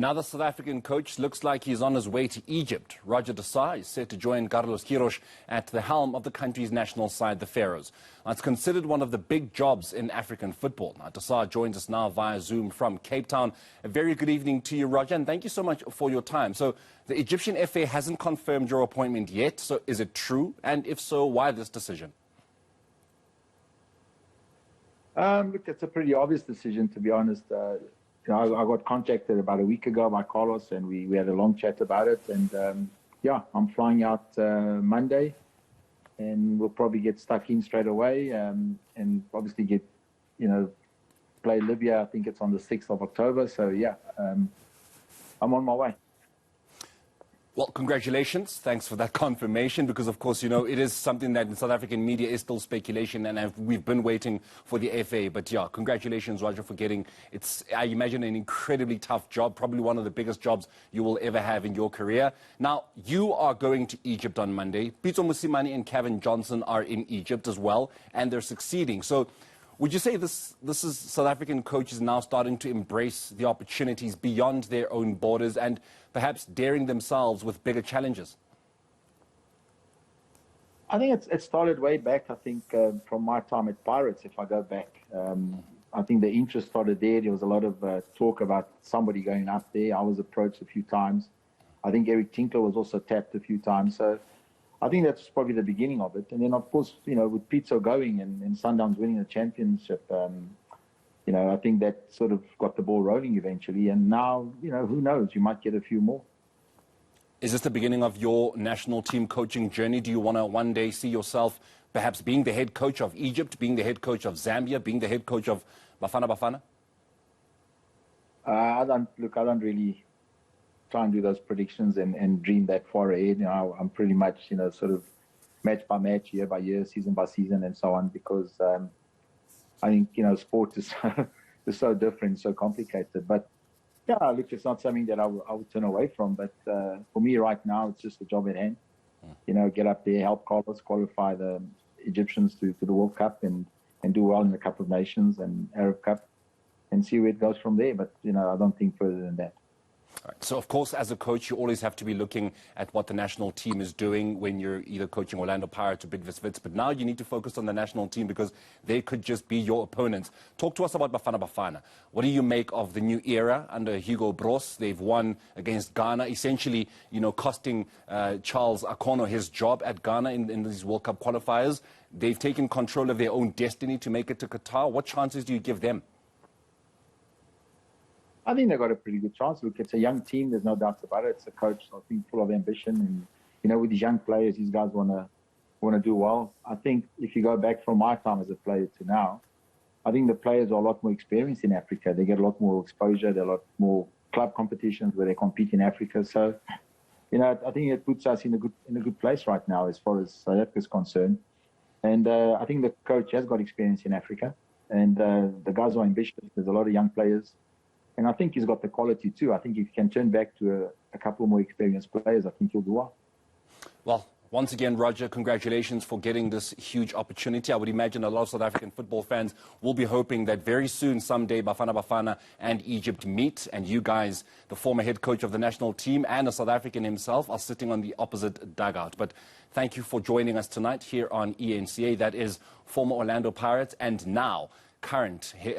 Now the South African coach looks like he's on his way to Egypt. Roger de Sá is set to join Carlos Queiroz at the helm of the country's national side, the Pharaohs. Now, it's considered one of the big jobs in African football. Now, de Sá joins us now via Zoom from Cape Town. A very good evening to you, Roger, and thank you so much for your time. So the Egyptian FA hasn't confirmed your appointment yet, so is it true? And if so, why this decision? Look, it's a pretty obvious decision, to be honest. I got contacted about a week ago by Carlos, and we had a long chat about it. And yeah, I'm flying out Monday, and we'll probably get stuck in straight away, and obviously get, play Libya. I think it's on the 6th of October. So yeah, I'm on my way. Well, congratulations. Thanks for that confirmation, because, of course, it is something that in South African media is still speculation, and we've been waiting for the FA. But, yeah, congratulations, Roger, for getting, I imagine, an incredibly tough job, probably one of the biggest jobs you will ever have in your career. Now, you are going to Egypt on Monday. Pitso Mosimane and Kevin Johnson are in Egypt as well, and they're succeeding. So would you say this is South African coaches now starting to embrace the opportunities beyond their own borders and perhaps daring themselves with bigger challenges? I think it started way back, I think, from my time at Pirates, if I go back. I think the interest started there. There was a lot of talk about somebody going up there. I was approached a few times. I think Eric Tinkler was also tapped a few times. So I think that's probably the beginning of it. And then, of course, with Pitso going and Sundowns winning the championship, I think that sort of got the ball rolling eventually. And now, who knows? You might get a few more. Is this the beginning of your national team coaching journey? Do you want to one day see yourself perhaps being the head coach of Egypt, being the head coach of Zambia, being the head coach of Bafana? I don't really try and do those predictions and dream that far ahead. I'm pretty much, sort of match by match, year by year, season by season, and so on, because I think, sport is so different, so complicated. But yeah, look, it's not something that I would turn away from. But for me right now, it's just a job at hand. Get up there, help Carlos qualify the Egyptians to the World Cup and do well in the Cup of Nations and Arab Cup and see where it goes from there. But, I don't think further than that. All right. So, of course, as a coach, you always have to be looking at what the national team is doing when you're either coaching Orlando Pirates or Bidvest Wits. But now you need to focus on the national team because they could just be your opponents. Talk to us about Bafana. What do you make of the new era under Hugo Broos? They've won against Ghana, essentially, costing Charles Akono his job at Ghana in these World Cup qualifiers. They've taken control of their own destiny to make it to Qatar. What chances do you give them? I think they've got a pretty good chance. Look, it's a young team. There's no doubt about it. It's a coach, I think, full of ambition. And, with these young players, these guys want to do well. I think if you go back from my time as a player to now, I think the players are a lot more experienced in Africa. They get a lot more exposure. There are a lot more club competitions where they compete in Africa. So, I think it puts us in a good place right now as far as South Africa is concerned. And I think the coach has got experience in Africa. And the guys are ambitious. There's a lot of young players. And I think he's got the quality too. I think if he can turn back to a couple more experienced players, I think he'll do well. Well, once again, Roger, congratulations for getting this huge opportunity. I would imagine a lot of South African football fans will be hoping that very soon, someday, Bafana and Egypt meet, and you guys, the former head coach of the national team and a South African himself, are sitting on the opposite dugout. But thank you for joining us tonight here on eNCA. That is former Orlando Pirates and now current